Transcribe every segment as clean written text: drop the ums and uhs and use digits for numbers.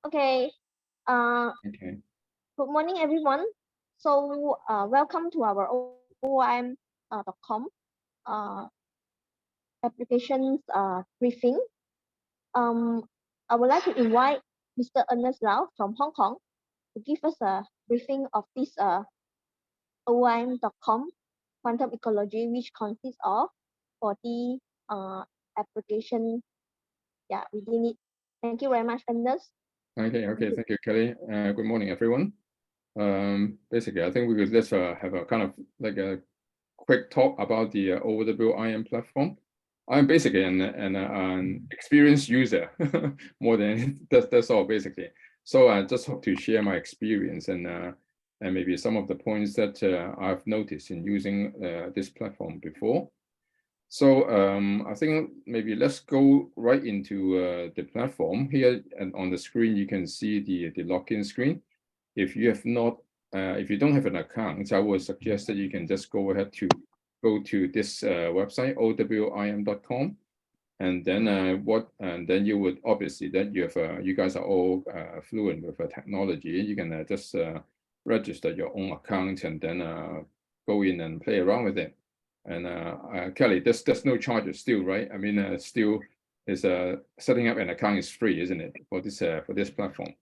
Okay. Okay. Good morning, everyone. So, welcome to our OWOIM.com applications briefing. I would like to invite Mr. Ernest Lau from Hong Kong to give us a briefing of this OWOIM.com quantum ecology, which consists of 40 applications within it. Thank you very much, Ernest. Okay. Thank you, Kelly. Good morning, everyone. Basically, I think we could just have a kind of like a quick talk about the OWOIM platform. I'm basically an experienced user more than that's all basically. So I just hope to share my experience and maybe some of the points that I've noticed in using this platform before. So I think maybe let's go right into the platform here, and on the screen you can see the login screen. If you have not, if you don't have an account, I would suggest that you can just go ahead to go to this website OWOIM.com, and then then you would obviously that you have you guys are all fluent with technology. You can just register your own account and then go in and play around with it. And Kelly, there's no charges still, right? I mean, still is setting up an account is free, isn't it, for this platform?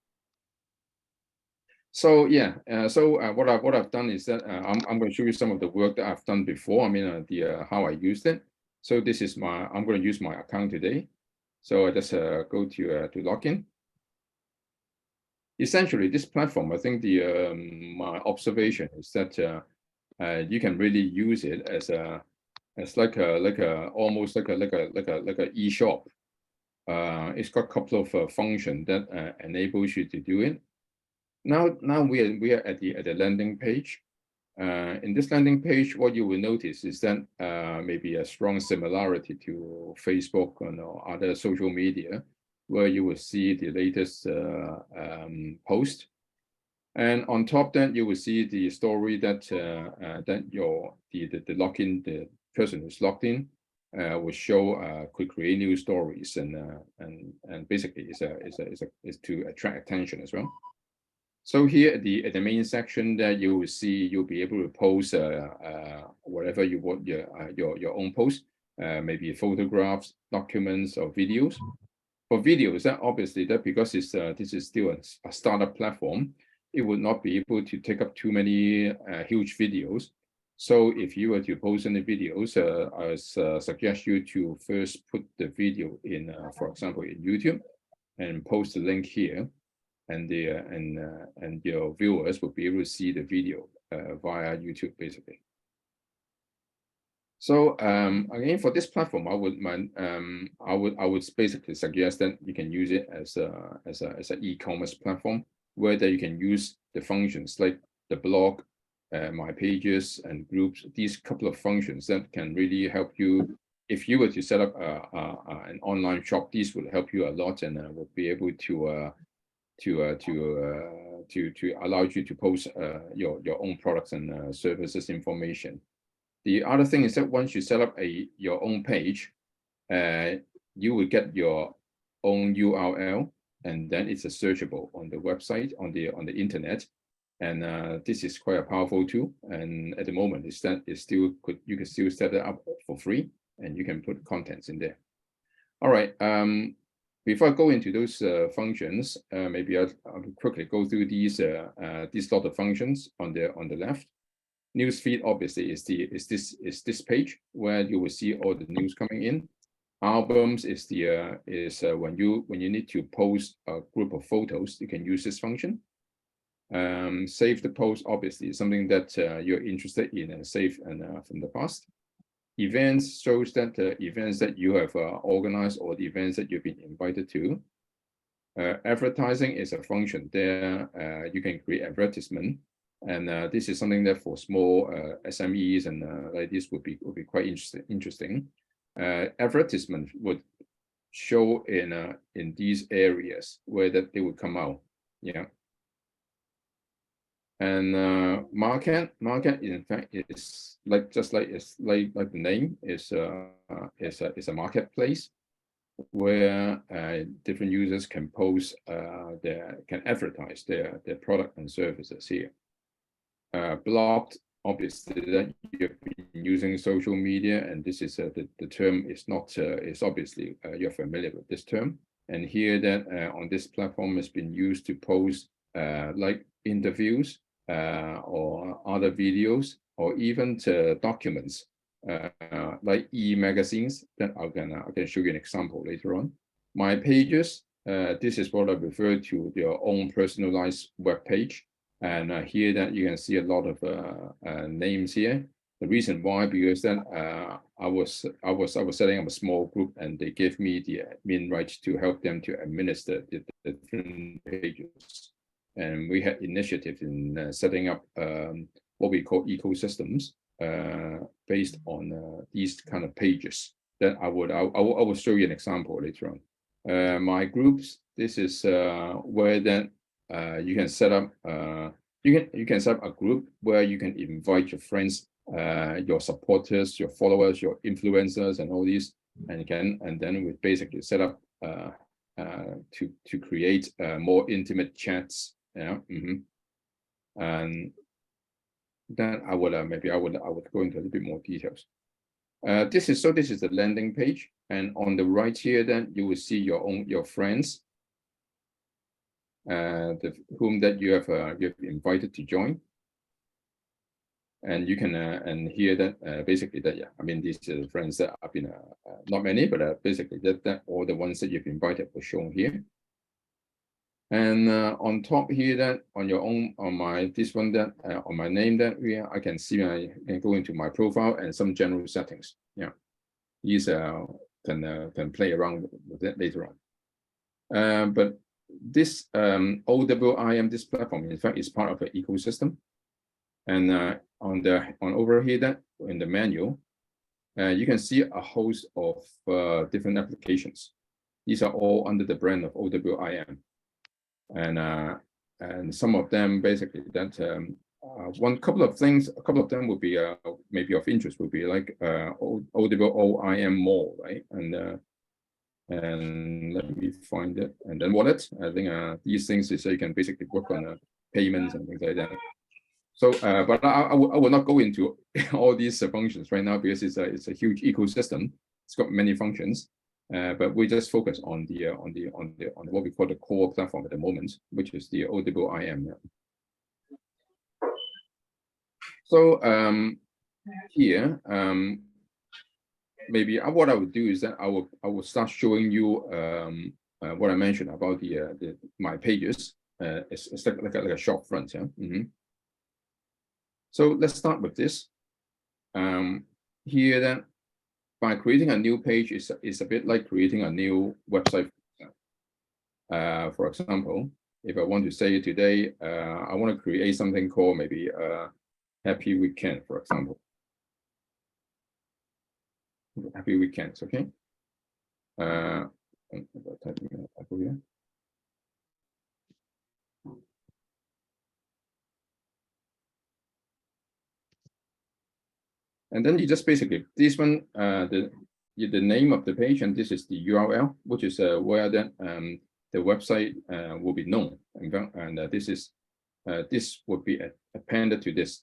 So yeah, what I've done is that I'm going to show you some of the work that I've done before. I mean, how I used it. So this is I'm going to use my account today. So I just go to login. Essentially, this platform, I think my observation is that you can really use it as almost like a e-shop. It's got a couple of functions that enables you to do it. Now we are at the landing page. In this landing page, what you will notice is that maybe a strong similarity to Facebook and other social media, where you will see the latest post. And on top then you will see the story that the person who's logged in will show could create new stories, and basically is to attract attention as well. So here at the main section that you will see, you'll be able to post whatever you want, your own post, maybe photographs, documents, or videos. For videos, that obviously that because this is still a startup platform, it would not be able to take up too many huge videos. So if you were to post any videos, I suggest you to first put the video in, for example, in YouTube, and post the link here, and your viewers will be able to see the video via YouTube, basically. So again, for this platform, I would basically suggest that you can use it as an e-commerce platform, where you can use the functions like the blog, my pages, and groups. These couple of functions that can really help you. If you were to set up an online shop, these will help you a lot, and will be able to allow you to post your own products and services information. The other thing is that once you set up your own page, you will get your own URL, and then it's searchable on the website, on the internet, and this is quite a powerful tool. And at the moment, you can still set it up for free, and you can put contents in there. All right. Before I go into those functions, maybe I'll quickly go through these lot of functions on the left. Newsfeed obviously is this page where you will see all the news coming in. Albums is when you need to post a group of photos, you can use this function. Save the post obviously is something that you're interested in and save from the past. Events shows that events that you have organized or the events that you've been invited to. Advertising is a function there. You can create advertisement. And this is something that for small SMEs and like this would be quite interesting. Advertisement would show in these areas where that they would come out. Yeah. And market in fact is like the name is a marketplace where different users can post can advertise their product and services here. Blogged, obviously that you've been using social media, and this is the term is not is obviously you're familiar with this term. And here that on this platform has been used to post like interviews or other videos, or even to documents like e-magazines that I can show you an example later on. My pages, this is what I refer to your own personalized web page. And here that you can see a lot of names here. The reason why, because then I was setting up a small group, and they gave me the admin rights to help them to administer the different pages. And we had initiatives in setting up what we call ecosystems based on these kind of pages. That I will show you an example later on. My groups, this is where then you can set up you can set up a group where you can invite your friends, your supporters, your followers, your influencers, and all these, and then we basically set up to create more intimate chats. Yeah. And then I would maybe I would go into a little bit more details. This is the landing page, and on the right here, then you will see your friends, whom that you have invited to join, and you can and here that basically that, yeah, I mean, these are the friends that have been not many, but basically that all the ones that you've invited were shown here. And on top here, that on your own, on my this one, that on my name, that I can see, I can go into my profile and some general settings. Yeah, these can play around with it later on. But this OWIM, this platform, in fact, is part of an ecosystem. And on over here, that in the menu, you can see a host of different applications. These are all under the brand of OWIM. And some of them basically that a couple of them would be maybe of interest, would be like OWIM Mall, right? And let me find it. And then wallet. I think these things is so you can basically work on payments and things like that. So, but I will not go into all these functions right now, because it's a huge ecosystem. It's got many functions. But we just focus on what we call the core platform at the moment, which is the OWIM. So here, maybe what I would do is that I will start showing you what I mentioned about my pages. It's like a short front. Yeah. So let's start with this. Here then. By creating a new page is a bit like creating a new website. For example, if I want to say today, I want to create something called maybe Happy Weekend, for example. Happy Weekends, okay? Here. And then you just basically, this one, the name of the page, and this is the URL, which is where then the website will be known. And this would be appended to this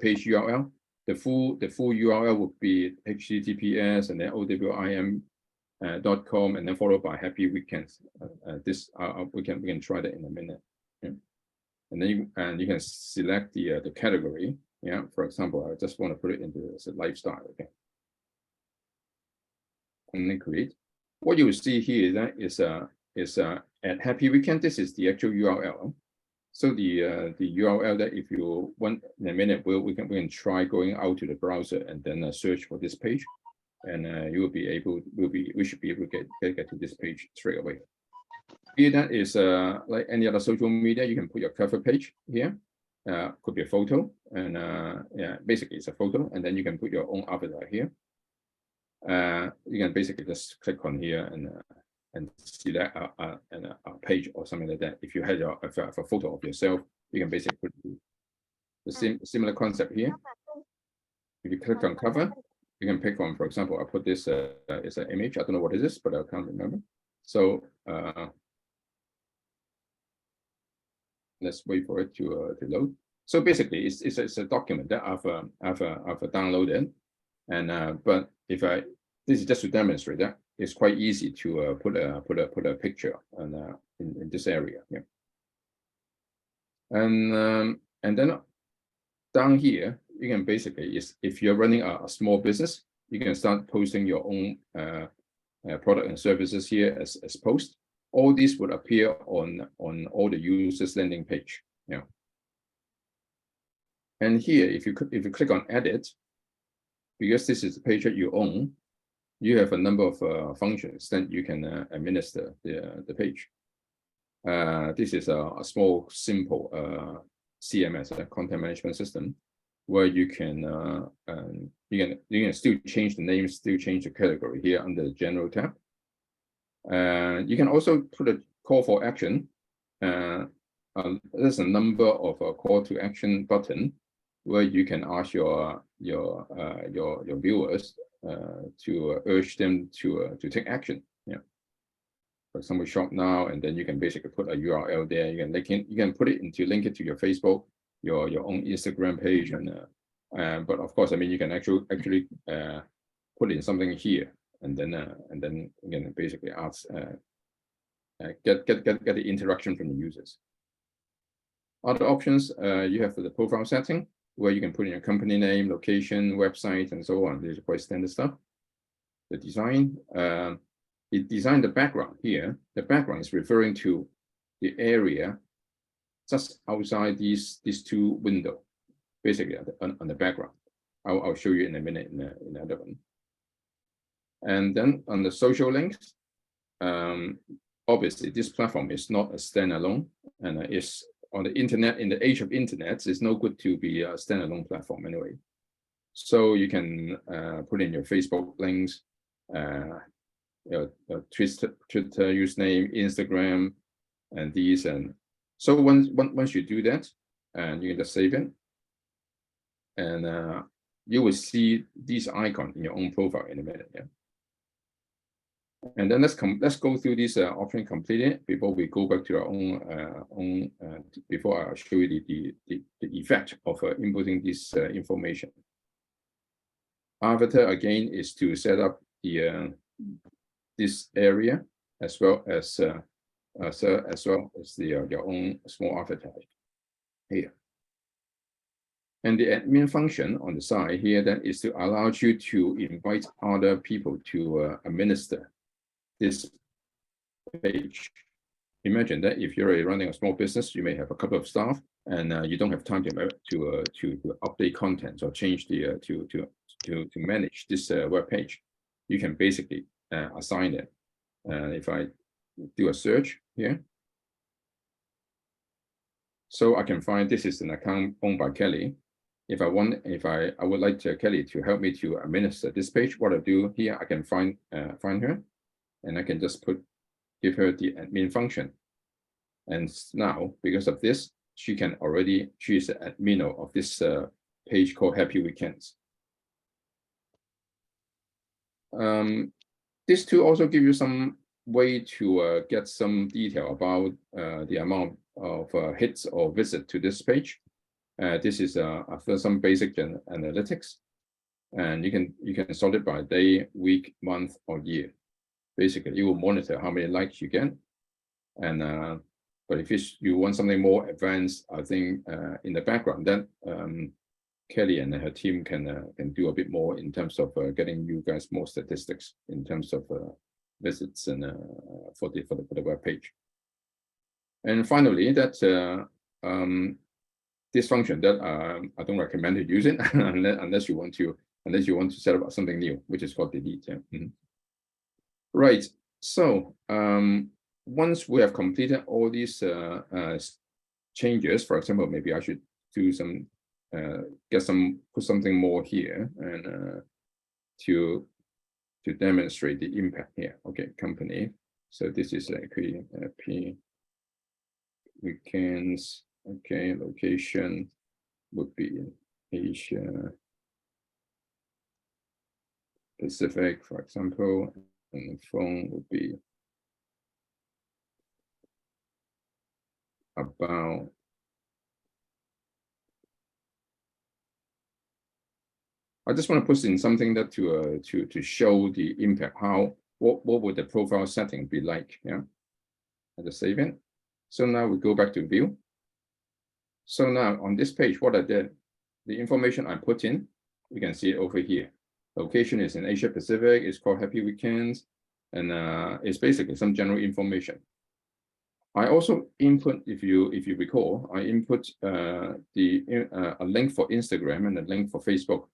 page URL. The full URL would be https and then OWIM.com and then followed by Happy Weekends. This we can try that in a minute. Yeah. And then you can select the category. Yeah, for example, I just want to put it into as a lifestyle. Okay, and then create. What you will see here is at Happy Weekend. This is the actual URL. So the URL that if you want in a minute, we can try going out to the browser and then search for this page, and you will be able we should be able to get to this page straight away. Here that is like any other social media. You can put your cover page here. Could be a photo, and yeah, basically it's a photo, and then you can put your own avatar here. You can basically just click on here and select a page or something like that. If you had a photo of yourself, you can basically put the similar concept here. If you click on cover, you can pick from, for example, I put this as an image. I don't know what it is, but I can't remember. So let's wait for it to load. So basically, it's a document that I've downloaded, and but if this is just to demonstrate that it's quite easy to put a picture in this area. Yeah. And then down here, you can basically, if you're running a small business, you can start posting your own product and services here as post. All these would appear on all the users' landing page. Yeah. And here, if you click on edit, because this is the page that you own, you have a number of functions that you can administer the page. This is a small, simple CMS, a content management system, where you can still change the name, still change the category here under the general tab. You can also put a call for action. There's a number of call to action button where you can ask your viewers to urge them to take action. Yeah. For example, shop now, and then you can basically put a URL there. You can put it link it to your Facebook, your own Instagram page, and but of course, I mean, you can actually put in something here, and then you can basically ask get the interaction from the users. Other options, you have the profile setting, where you can put in your company name, location, website, and so on. These are quite standard stuff. The design, it designed the background here. The background is referring to the area just outside these two windows, basically on the background. I'll show you in a minute in another one. And then on the social links, obviously this platform is not a standalone, and is on the internet. In the age of internet, it's no good to be a standalone platform anyway. So you can put in your Facebook links, your Twitter username, Instagram, and these. And so once you do that, and you can just save it, and you will see these icons in your own profile in a minute. Yeah. And then let's go through this option completed before we go back to our own before I show you the effect of inputting this information. Avatar again is to set up the this area as well as your own small avatar here. And the admin function on the side here then is to allow you to invite other people to administer this page. Imagine that if you're running a small business, you may have a couple of staff, and you don't have time to update content or change the to manage this web page. You can basically assign it. If I do a search here, so I can find this is an account owned by Kelly. If I would like Kelly to help me to administer this page, what I do here, I can find her, and I can just give her the admin function. And now, because of this, she is the admin of this page called Happy Weekends. This tool also gives you some way to get some detail about the amount of hits or visits to this page. This is after some basic analytics, and you can sort it by day, week, month, or year. Basically, it will monitor how many likes you get, and but if you want something more advanced, I think in the background, then Kelly and her team can do a bit more in terms of getting you guys more statistics in terms of visits and for the web page. And finally, that this function that I don't recommend you using unless you want to set up something new, which is called delete. Yeah. Mm-hmm. Right. So once we have completed all these changes, for example, maybe I should do some put something more here, and to demonstrate the impact here. Okay, company. So this is actually Happy Weekends. Okay, location would be in Asia. Pacific, for example, and the phone would be about I just want to put in something that to show the impact, what would the profile setting be like, yeah? I just save it. So now we go back to view. So now on this page, what I did, the information I put in, you can see it over here. Location is in Asia Pacific, it's called Happy Weekends, and it's basically some general information. I also input, if you recall, I input a link for Instagram and a link for Facebook.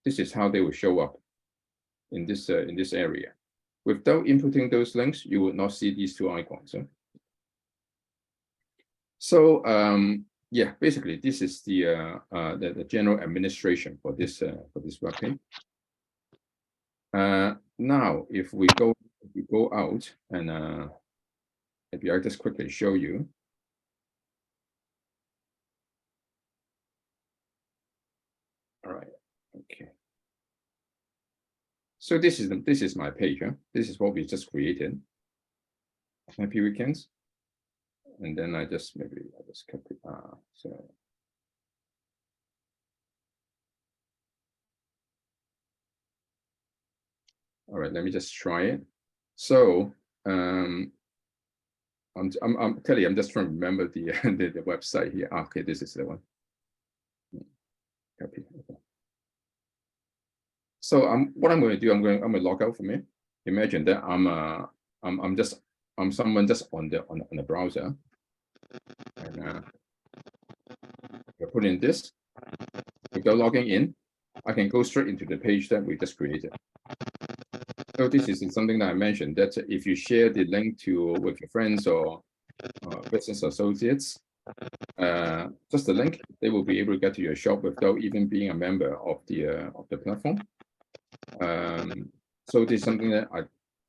This is how they will show up in this area. Without inputting those links, you would not see these two icons. Huh? So yeah, basically this is the general administration for this webpage. Now, if we go out and maybe I'll just quickly show you. All right. Okay. So this is my page. Huh? This is what we just created. Happy Weekends. And then I just copy. So. All right, let me just try it. So I'm telling you, I'm just trying to remember the website here. Okay, this is the one. Copy. Okay. So what I'm going to do, I'm going to log out from it. Imagine that I'm someone just on the browser, and I put in this. Without logging in, I can go straight into the page that we just created. So this is something that I mentioned, that if you share the link with your friends or business associates, just the link, they will be able to get to your shop without even being a member of the platform. So this is something that I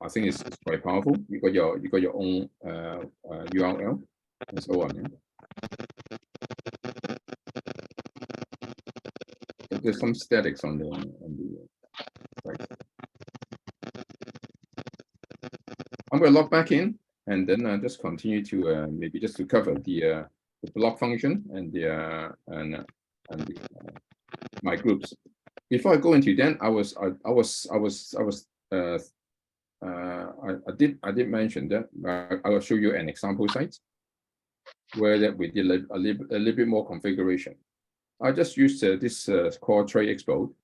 think is quite powerful. You got your own URL and so on. Yeah? There's some statics on the site. I'm going to log back in and then just continue to maybe just to cover the block function and my groups. Before I go into that, I did mention that I will show you an example site where that we did a little bit more configuration. I just used this called Trade Expo.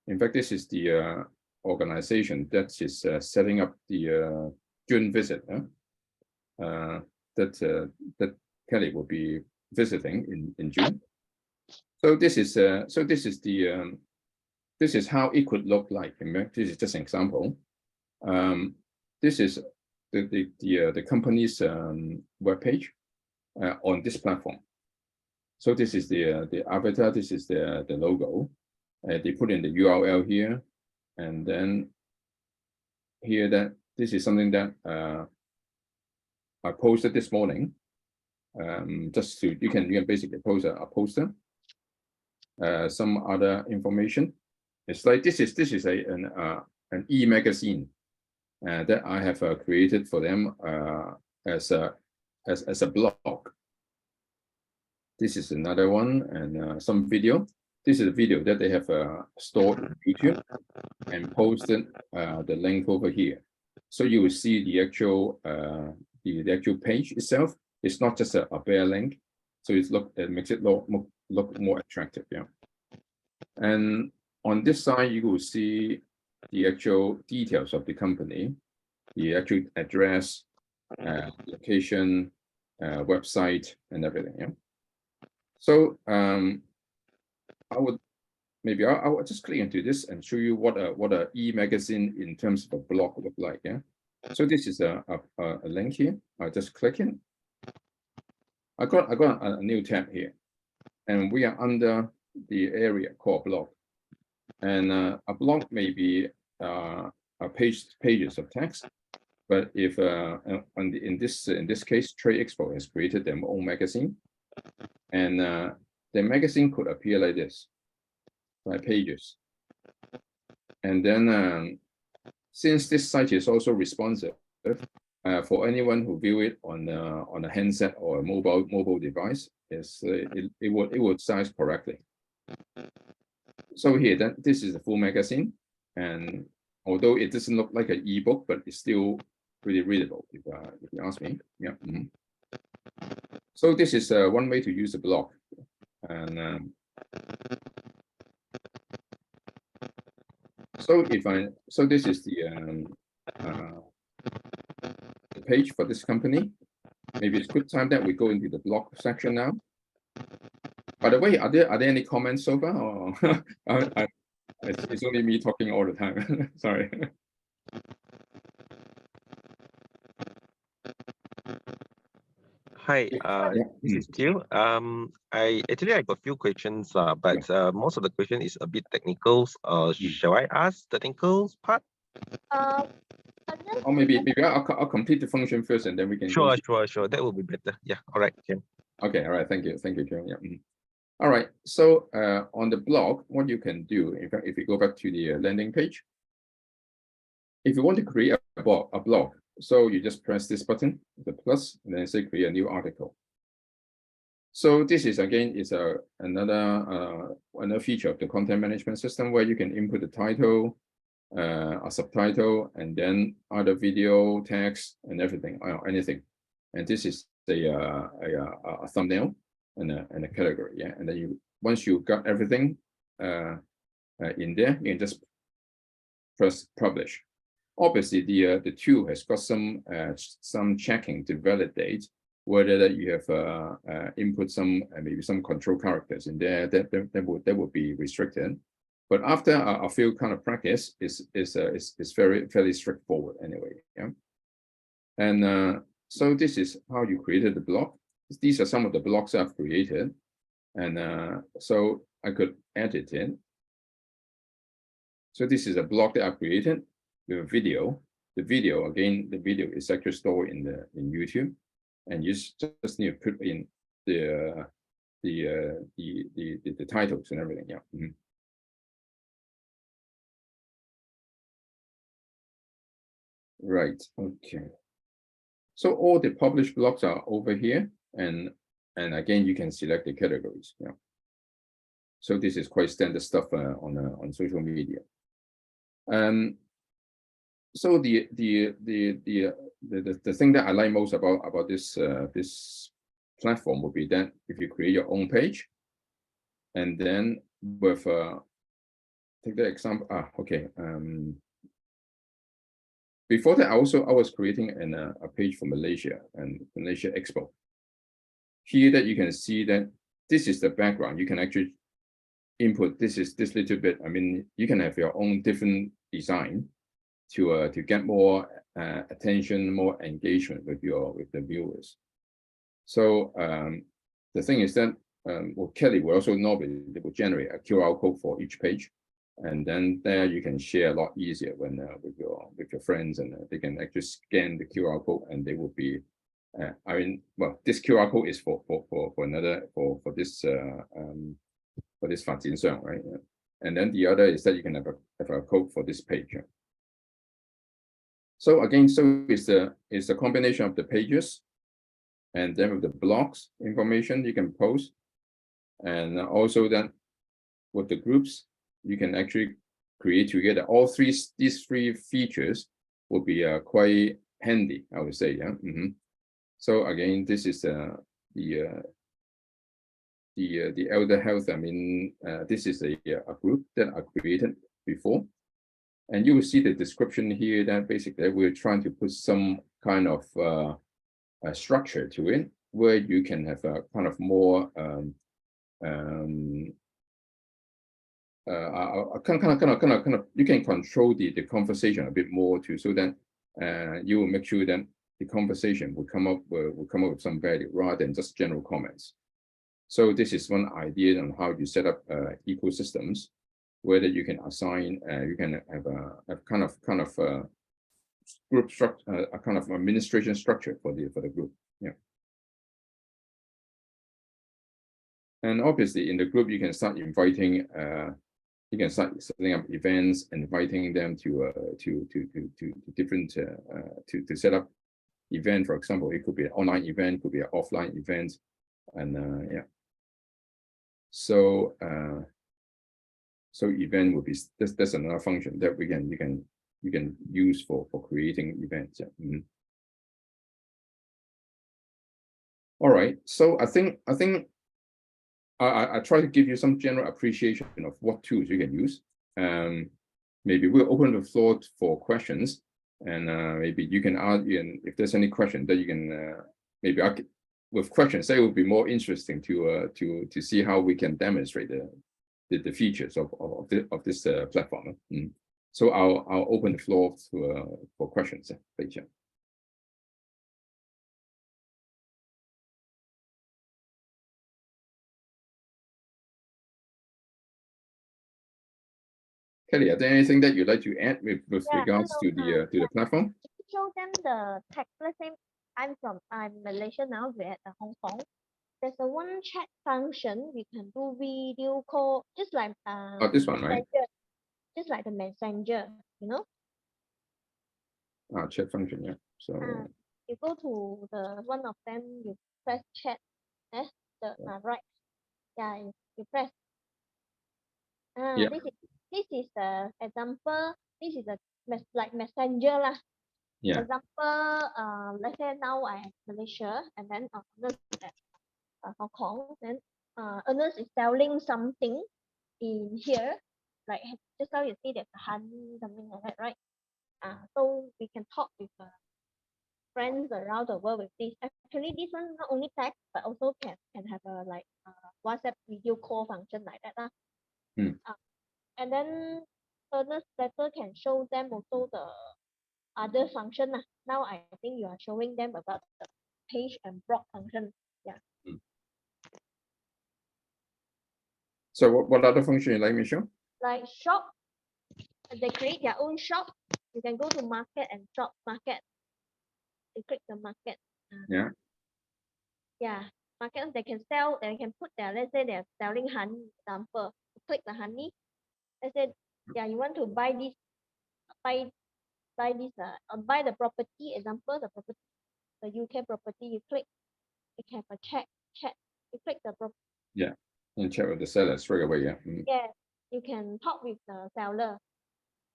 In fact, this is the organization that is setting up the June visit that Kelly will be visiting in June. So this is this is how it could look like. This is just an example. This is the company's webpage on this platform. So this is the avatar. This is the logo. They put in the URL here, and then here that this is something that I posted this morning. Just to you can basically post a poster. Some other information. It's like this is an e-magazine that I have created for them as a blog. This is another one, and some video. This is a video that they have stored on YouTube and posted the link over here. So you will see the actual page itself. It's not just a bare link. So it makes it look more attractive. Yeah. And on this side, you will see the actual details of the company, the actual address, location, website, and everything. Yeah. So I would just click into this and show you what a e-magazine in terms of a blog look like. Yeah. So this is a link here. I just click in. I got a new tab here, and we are under the area called blog. And a blog may be pages of text, but if in this case, Trade Expo has created their own magazine, and the magazine could appear like this, by pages, and then since this site is also responsive for anyone who view it on a handset or a mobile device, it would size correctly. So here, then this is the full magazine, and although it doesn't look like an ebook, but it's still pretty readable, if you ask me. Yeah. So this is one way to use a blog, and so this is the page for this company. Maybe it's good time that we go into the blog section now. By the way, are there any comments so far? Or it's only me talking all the time. Sorry. Hi, this is Jill. I got a few questions, but most of the question is a bit technical. Shall I ask the technical part? Or maybe I'll complete the function first, and then we can. Sure. That will be better. Yeah. All right. Ken. Okay. All right. Thank you, Jill. Yeah. All right. So on the blog, what you can do, if you go back to the landing page, if you want to create a blog, so you just press this button, the plus, and then say create a new article. So this is again another feature of the content management system where you can input the title, a subtitle, and then other video, text, and everything, anything. And this is a thumbnail and a category. Yeah, and then once you got everything in there, you can just press publish. Obviously, the tool has got some checking to validate whether that you have input maybe some control characters in there that would be restricted. But after a few kind of practice, is fairly straightforward anyway. Yeah. And so this is how you created the blog. These are some of the blogs I've created, and so I could edit it. So this is a blog that I created with a video. The video is actually stored in YouTube, and you just need to put in the titles and everything. Yeah. Right. Okay. So all the published blogs are over here, and again you can select the categories. Yeah. So this is quite standard stuff on social media. So the thing that I like most about this platform would be that if you create your own page, and then with take the example. Okay. Before that, I was creating a page for Malaysia and Malaysia Expo. Here that you can see that this is the background. You can actually input this little bit. I mean, you can have your own different design to get more attention, more engagement with the viewers. So the thing is that Kelly will also normally generate a QR code for each page. And then there you can share a lot easier when with your friends, and they can actually scan the QR code, and they will be. This QR code is for this 发展商, right? And then the other is that you can have a code for this page. So again, it's the combination of the pages, and then with the blogs information you can post, and also then with the groups. You can actually create together. These three features will be quite handy, I would say. Yeah. So again, this is the elder health. I mean, this is a group that I created before, and you will see the description here that basically we're trying to put some kind of structure to it, where you can have a kind of more you can control the conversation a bit more too, so that you will make sure that the conversation will come up with some value rather than just general comments. So this is one idea on how you set up ecosystems, whether you can assign, you can have a kind of group structure, a kind of administration structure for the group. Yeah. And obviously in the group you can start inviting you can start setting up events, inviting them to different to set up event. For example, it could be an online event, could be an offline event, and yeah. So so event would be that's another function that you can use for creating events. Yeah. All right. So I think I try to give you some general appreciation of what tools you can use. Maybe we'll open the floor for questions, and maybe you can ask, and if there's any question that you can maybe with questions, that would be more interesting to see how we can demonstrate the features of this platform. So I'll open the floor for questions. Please. Kelly, are there anything that you'd like to add with regards to the platform? Show them the text. Let's say I'm Malaysia now. We're at Hong Kong. There's a one chat function. We can do video call, just like this one, right? Just like the messenger, you know. Chat function, yeah. So you go to the one of them. You press chat. Right. Yeah, you press. Yeah. This is the example. This is like messenger lah. Yeah. Example, let's say now I have Malaysia, and then Ernest at Hong Kong. Then Ernest is selling something in here, like just now you see there's a honey, something like that, right? So we can talk with friends around the world with this. Actually, this one not only text, but also can have a like WhatsApp video call function like that lah. And then Ernest better can show them also the other function. Now I think you are showing them about the page and blog function. Yeah. So what other function you like me to show? Like shop. They create their own shop. You can go to market and shop market. You click the market. Yeah. Yeah. Market, they can sell, they can put their, let's say they're selling honey, example. Click the honey. Let's say, yeah, you want to buy this, buy the property, example, the property, the UK property, you click, you can have a chat, you click the property. Yeah, and chat with the seller straight away, yeah. Yeah, you can talk with the seller.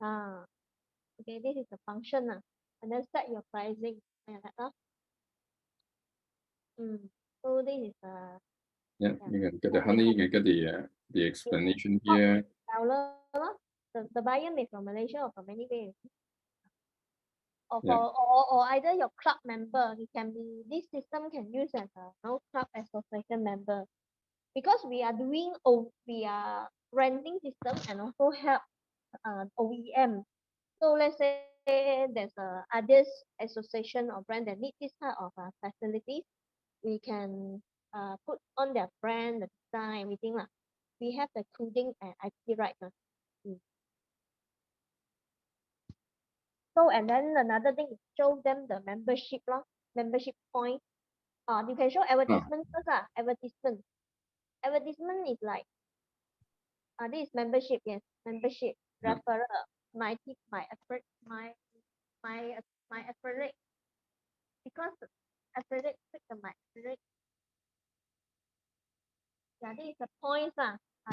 Okay, this is the function, and then set your pricing. So this is yeah, you can get the honey, you can get the explanation here. Seller, the buyer may from Malaysia or from anywhere. Yeah. Or either your club member. It can be, this system can use as a club association member, because we are doing we are renting system and also help OEM. So let's say there's others association or brand that need this kind of facilities, we can put on their brand, the design, everything lah. We have the coding and IP right now. So, and then another thing is show them the membership membership point. You can show advertisement first. Advertisement is like this is membership, yes, membership, referral, my affiliate, because affiliate, click the my affiliate. Yeah, this is the points.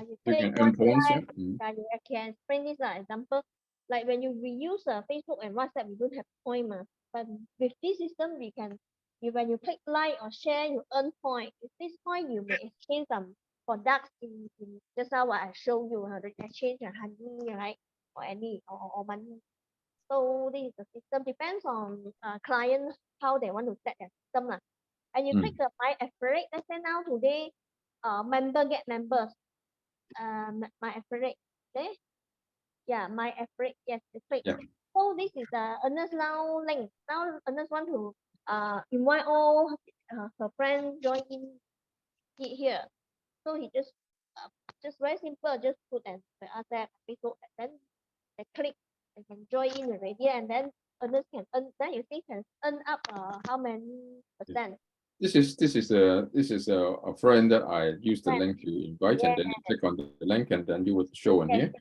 You can earn points, yeah. I can explain this example. Like when you reuse Facebook and WhatsApp, we don't have point, but with this system, we can. When you click like or share, you earn point. With this point, you may exchange some products in just now what I show you, how to exchange a honey, right, or any or money. So this is the system. Depends on client how they want to set their system, And you click the my affiliate. Let's say now today, member get members. My affiliate. Okay. Yeah, my affiliate. Yes, click. Yeah. So this is the Ernest now link. Now Ernest want to invite all her friends join in here. So he just very simple, just put and WhatsApp, Facebook, and then they click and can join in already, and then Ernest can earn. Then you see can earn up how many percent? This is a friend that I use the link to invite, and then you click on the link, and then you would show on here.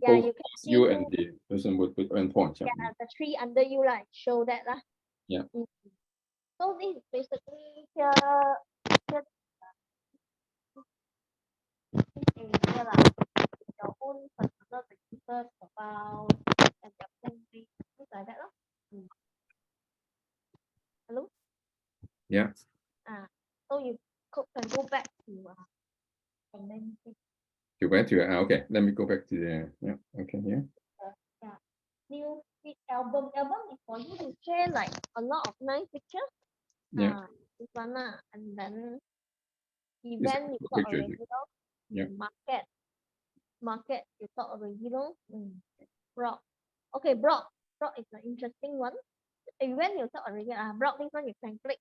Yeah, both you can see you and the person would earn points. Yeah. yeah, the tree under you like show that lah. Yeah. So this is basically here this area lah. Your own personal register profile and your own things like that lah. Hello? Yeah. So you can go back to and then You went to okay. Let me go back to the okay yeah. New feed album. Album is for you to share like a lot of nice pictures. Yeah. This one and then It's event you a talk picture, already, yeah. Market you talk already, blog. Okay, blog is an interesting one. Event you talk already, blog this one you can click.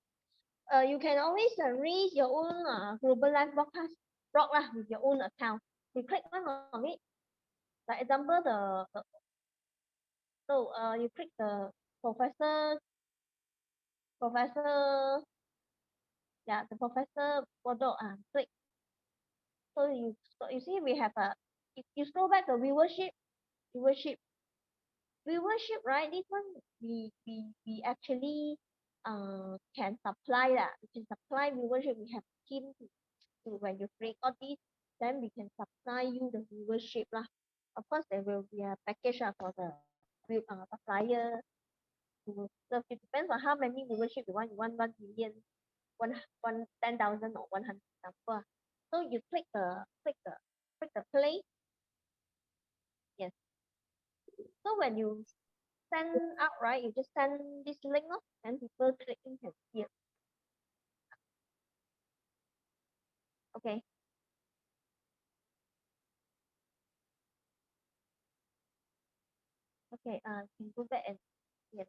You can always raise your own global live broadcast blog lah with your own account. You click one of it. Like example, you click the professor, the professor photo, click. So you see we have if you scroll back the viewership, right? This one we actually can supply that. We can supply viewership. We have team to when you click all these, then we can supply you the viewership lah. Of course, there will be a package for the supplier. So it depends on how many viewership you want. You want 1 million, 10,000 or 100 number. So you click the play. Yes. So when you send out, right, you just send this link off and people clicking can see it. Okay. Okay, can go back and see it.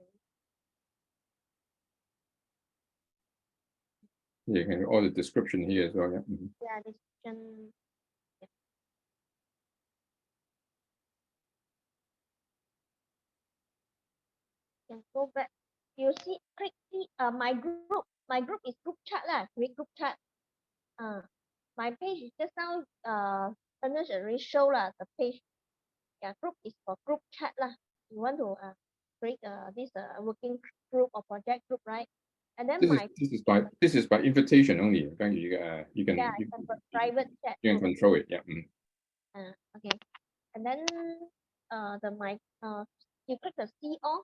You can all the description here as well. Yeah. Yeah, description. Yeah. Can go back. You see, click my group. My group is group chat lah. Create group chat. My page is just now Ernest already show lah the page. Yeah, group is for group chat lah. You want to create this working group or project group, right? And then this is by invitation only. You can private chat. You can control it. Yeah. Okay. And then you click the see all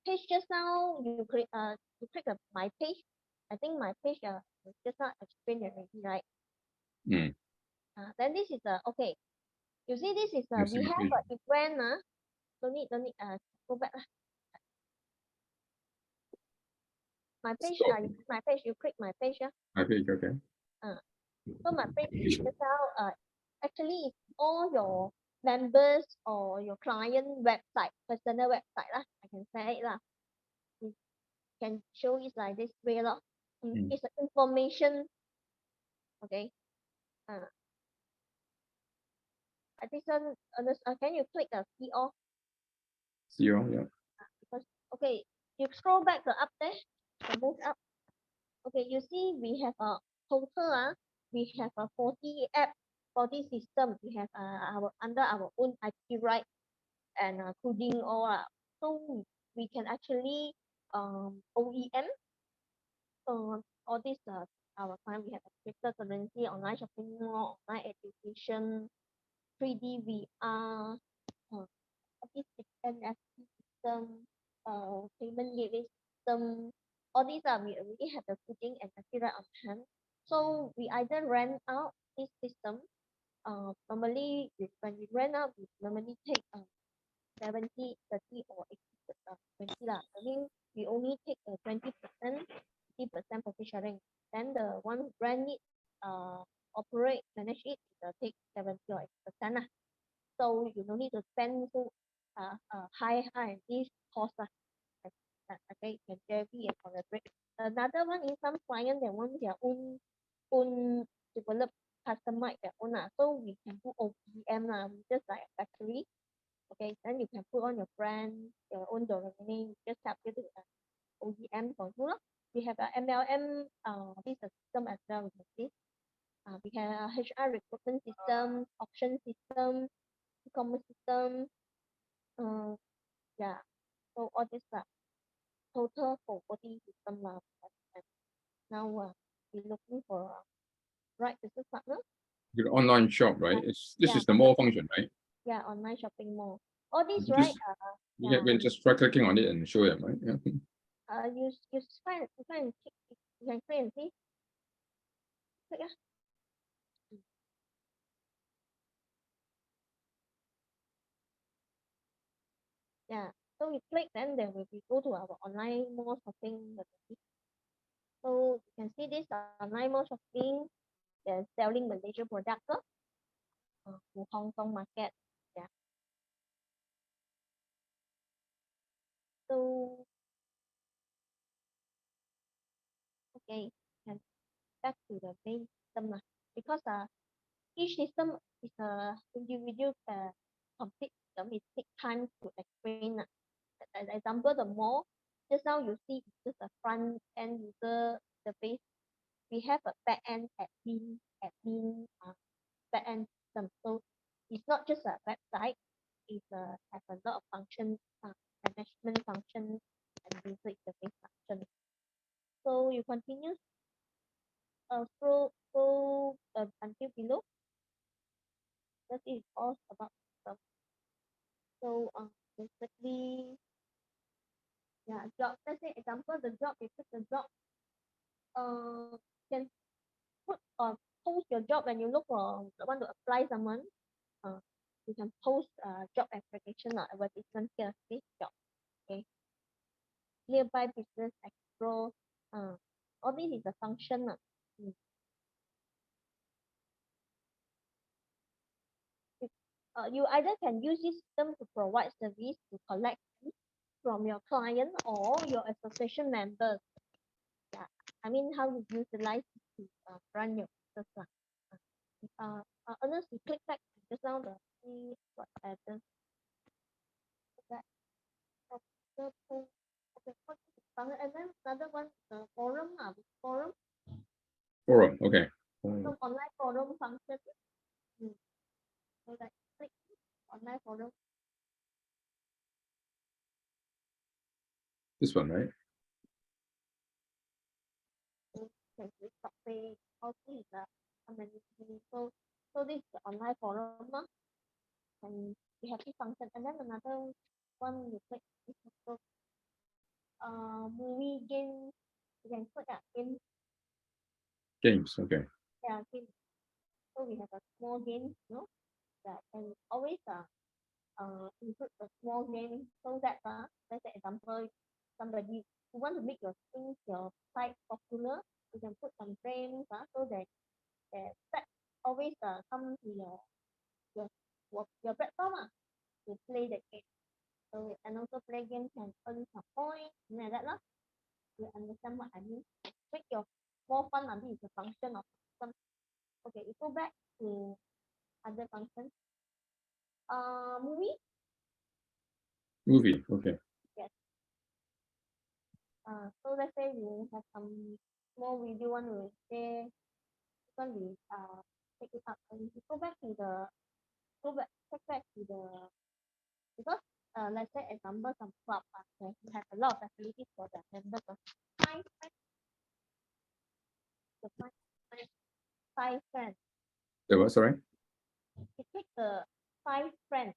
page just now. You click the my page. I think my page just now explained already, right? Then this is okay. You see, this is we have an event. Don't need go back lah. My page, you click my page, My page, okay. So my page is just now actually it's all your members or your client website, personal website lah. I can say it lah. You can show it like this way lah. It's an information. Okay. I think can you click the see all? See all, yeah. Because okay, you scroll back up there, move up. Okay, you see we have a total we have a 40 app, 40 system. We have under our own IP right and coding all so we can actually OEM all this our client. We have a cryptocurrency, online shopping mall, online education, 3D VR, this NFT system, payment gateway system. All these we already have the coding and copyright on hand. So we either rent out this system. Normally when we rent out, we normally take 70, 30 or 80 20 lah. I mean we only take 20%, 50% profit sharing. Then the one who rent it, operate, manage it, take 70 or 80% lah. So you don't need to spend so high this cost lah. Okay, can vary and collaborate. Another one is some client they want their own develop customize their own so we can do OWOIM just like a factory. Okay, then you can put on your brand, your own domain name, just help you to OWOIM for you. We have a MLM this system as well. We have a HR recruitment system, auction system, e-commerce system. Yeah, so all this total for OD system now. Now we're looking for right business partner. Your online shop, right? This is the mall function, right? Yeah, online shopping mall. All these, You right? You can just try clicking on it and show them, right? Yeah. You try and click, you can click and see. Click, yeah. Yeah, so we click, then we go to our online mall shopping. So you can see this online mall shopping. They're selling Malaysia products to Hong Kong market. Yeah. So okay, and back to the main system because each system is a individual complete system. It takes time to explain. As example, the mall, just now you see it's just a front end user interface. We have a back end admin back end system. So it's not just a website. It has a lot of functions, management function and user interface function. So you continue scroll until below. That is all about system. So basically, yeah, job. Let's say example, the job. You pick the job. Can put or post your job when you look for want to apply someone. You can post job application or advertisement here. This job. Okay. Nearby business explore. All this is a function. You either can use this system to provide service to collect from your client or your association members. Yeah, I mean how you utilize it to run your business. Unless you click back just now the see what happens. That and then another one forum forum. Forum, okay. So online forum function. So that click online forum. This one, right? So this is the online forum and we have this function and then another one you click is also movie game. You can click game. Games, okay. Yeah, game. So we have a small game, that and always include a small game so that let's say example somebody who want to make your things your site popular, you can put some frames so that that always come to your platform to play the game. So and also play game can earn some points like that lah. You understand what I mean? Make your more fun. This is a function of system. Okay, we go back to other functions. Movie. Movie, okay. Yes. So let's say you have some small video one will say when we take it up and we go back to the take back to the because let's say example some club we have a lot of facilities for the members of five friends. The what, sorry? You take the 5 friends.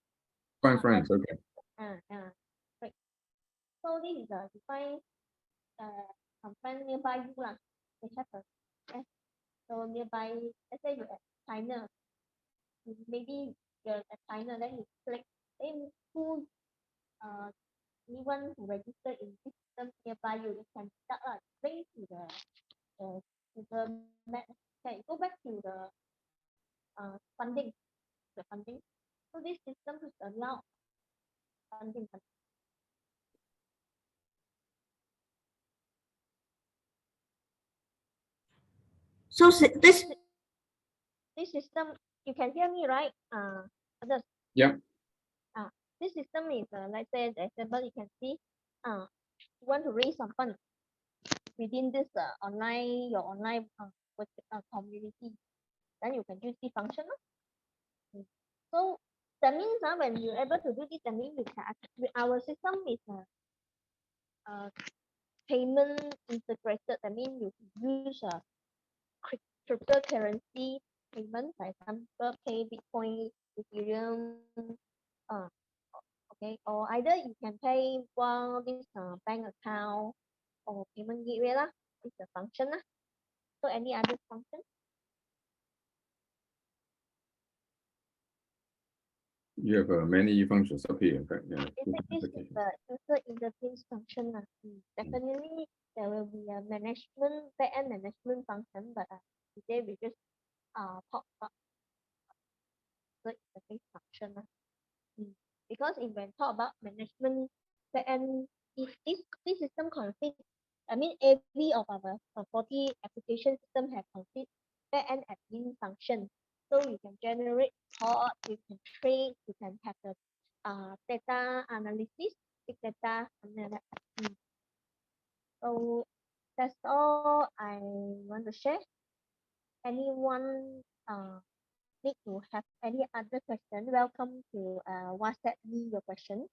5 friends, okay. Right. So this is a define some friends nearby you lah. They have so nearby, let's say you're at China. Maybe you're at China, then you click then who anyone who registered in this system nearby you can start link to the map. Okay, go back to the funding. So this system is allow funding. So this system, you can hear me, right? Others. Yeah. This system is let's say the example you can see. You want to raise some funds within this your online community, then you can use the function. So that means when you're able to do this, that means you can, our system is a payment integrated. That means you can use a cryptocurrency payment, for example, pay Bitcoin, Ethereum, okay, or either you can pay via this bank account or payment gateway lah. It's a function lah. So any other function? You have many functions up here. In fact, yeah. This is the user interface function. Definitely there will be a management, back-end management function, but today we just talk about the interface function. Because if we talk about management back-end, if this system consists, I mean every of our 40 application system have consist back-end admin function. So you can generate report, you can trade, you can have the data analysis, big data analysis. So that's all I want to share. Anyone need to have any other question? Welcome to WhatsApp me your question.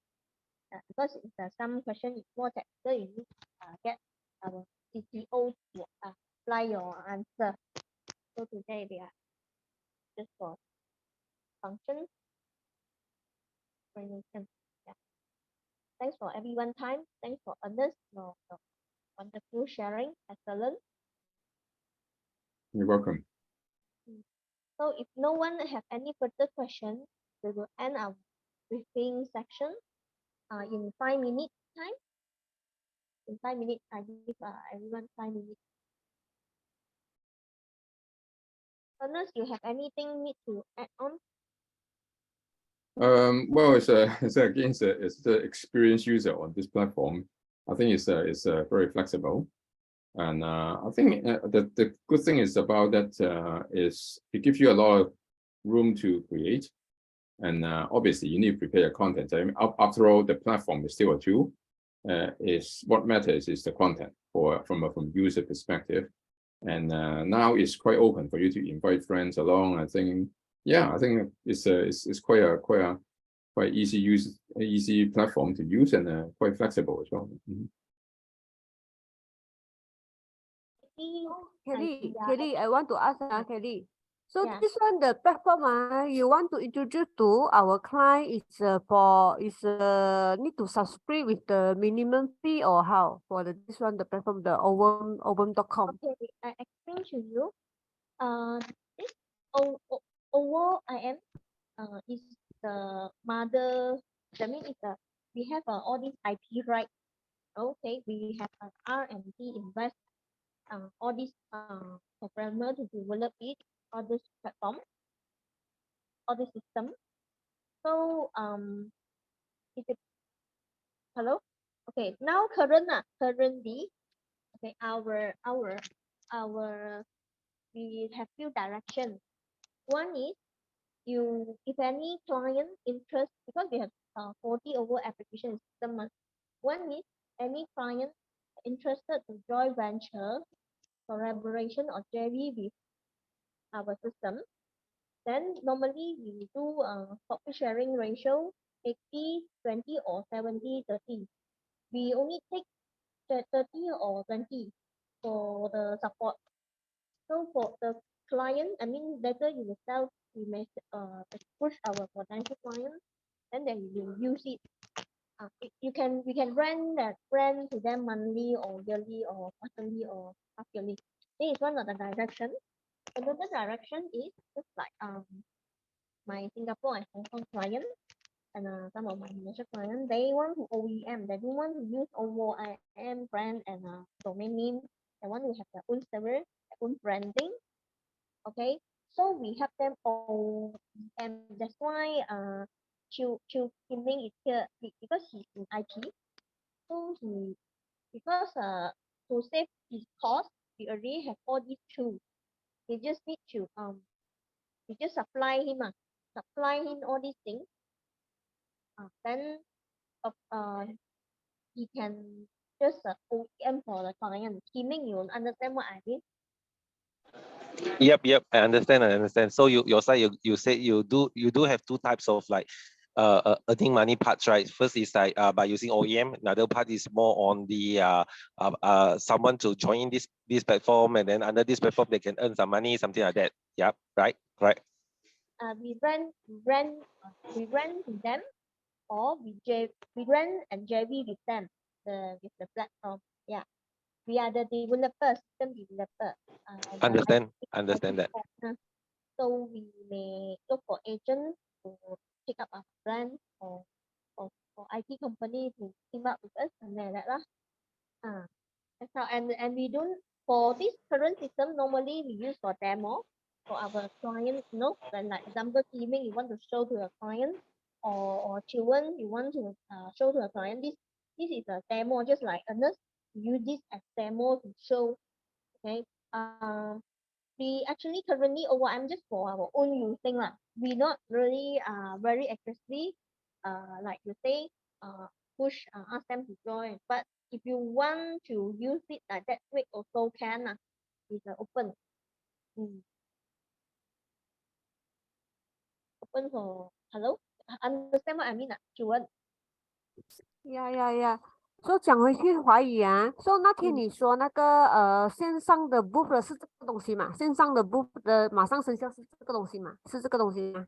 Because if some question is more technical, you need to get our CTO to apply your answer. So today they are just for function explanation. Yeah. Thanks for everyone time. Thanks for others. Your wonderful sharing. Excellent. You're welcome. So if no one have any further questions, we will end our briefing section in 5 minutes time. In 5 minutes, I give everyone 5 minutes. Ernest, you have anything need to add on? Well, it's the experienced user on this platform. I think it's very flexible, and I think the good thing is about that is it gives you a lot of room to create, and obviously you need to prepare your content. I mean, after all, the platform is still a tool. Is what matters is the content from user perspective, and now it's quite open for you to invite friends along. I think. Yeah, I think it's quite easy platform to use, and quite flexible as well. Kelly, I want to ask Kelly. So Yeah. this one, the platform you want to introduce to our client is need to subscribe with the minimum fee or how for this one, the platform, the OWOIM.com. Okay, I explain to you. This OWOIM is the mother. That means we have all these IP right. Okay, we have an R&D invest all these programmer to develop it, all this platform, all this system. So hello. Okay, now currently, okay, our we have few directions. One is if any client interest, because we have 40 over application system. One is any client interested to join venture, collaboration or JV with our system. Then normally we do profit sharing ratio 80, 20 or 70, 30. We only take the 30 or 20 for the support. So for the client, I mean later you will sell, we may push our potential client, and then you will use it. We can rent to them monthly or yearly or quarterly or half yearly. This is one of the direction. Another direction is just like my Singapore and Hong Kong client and some of my Malaysia clients, they want to OEM. They don't want to use OWOIM brand and domain name. They want to have their own server, their own branding. Okay, so we help them OEM. That's why Chu Kim Ming is here because he's in IT. So because to save his cost, we already have all these tools. We just need to we just supply him all these things. Then he can just OEM for the client. Kim Ming, you understand what I mean? Yep, I understand. So your side, you said you do have two types of like earning money parts, right? First is like by using OEM. Another part is more on the someone to join this platform, and then under this platform they can earn some money, something like that. Yep, right. We rent with them, or we rent and JV with them, with the platform. Yeah, we are the developer, system developer. Understand IT that. partner. So we may look for agents to pick up our brand, or IT company to team up with us, and then like that. That's how. And we don't, for this current system, normally we use for demo for our clients. Then like example gaming, you want to show to a client, or children you want to show to a client. This is a demo, just like Ernest use this as demo to show. Okay. We actually currently OWOIM just for our own using lah. We not really very aggressively like you say push ask them to join. But if you want to use it like that way also can it's open. Open for hello. Understand what I mean? Children.呀。说讲回去华语啊，说那天你说那个线上的 booth 的是这个东西嘛？线上的 booth 的马上生效是这个东西嘛？是这个东西吗？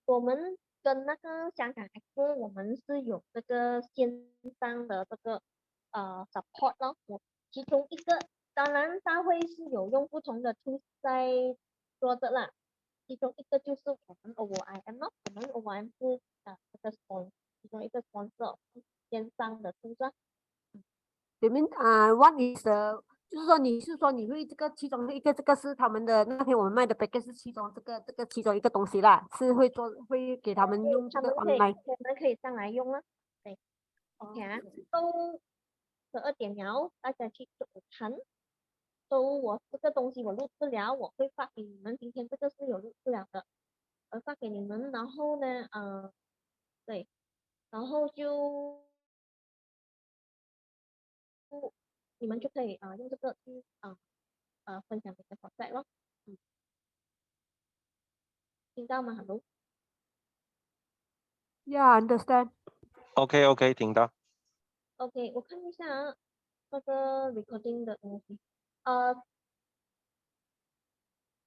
我们跟那个香港 Expo 我们是有这个线上的这个support 咯。其中一个当然大会是有用不同的 tools 在做的啦。其中一个就是我们 OWOIM 咯，我们 OWOIM 是这个 sponsor， 其中一个 sponsor 线上的 tools。里面what is the， 就是说你是说你会这个其中的一个，这个是他们的那天我们卖的 package 是其中这个其中一个东西啦，是会给他们用这个 online。他们可以上来用啊。对 ，OK 啊，都12点了，大家去吃午餐。都我这个东西我录制了，我会发给你们。今天这个是有录制了的，我发给你们。然后呢，对，然后就你们就可以用这个去分享你的 project 咯。听到吗 ？Hello。Yeah, understand. OK， 听到。OK， 我看一下那个 recording 的东西。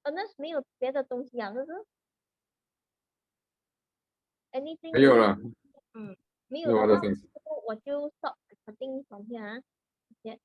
那是没有别的东西啊，是不是 ？Anything？ 没有了。没有的话，我就 stop recording 从here。谢谢。